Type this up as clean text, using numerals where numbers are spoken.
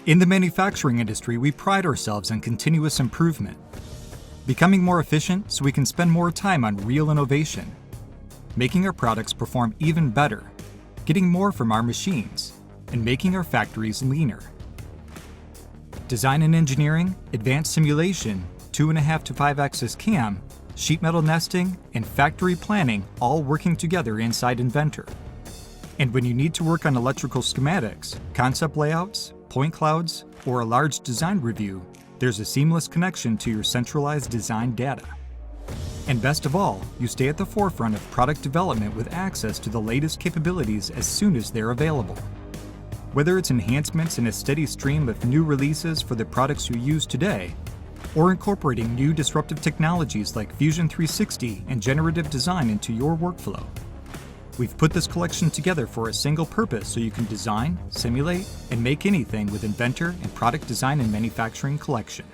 In the manufacturing industry, we pride ourselves on continuous improvement, becoming more efficient so we can spend more time on real innovation, making our products perform even better, getting more from our machines, and making our factories leaner. Design and engineering, advanced simulation, 2.5 to 5 axis CAM, sheet metal nesting, and factory planning all working together inside Inventor. And when you need to work on electrical schematics, concept layouts, point clouds, or a large design review, there's a seamless connection to your centralized design data. And best of all, you stay at the forefront of product development with access to the latest capabilities as soon as they're available. Whether it's enhancements in a steady stream of new releases for the products you use today, or incorporating new disruptive technologies like Fusion 360 and generative design into your workflow, we've put this collection together for a single purpose so you can design, simulate, and make anything with Inventor and Product Design and Manufacturing Collection.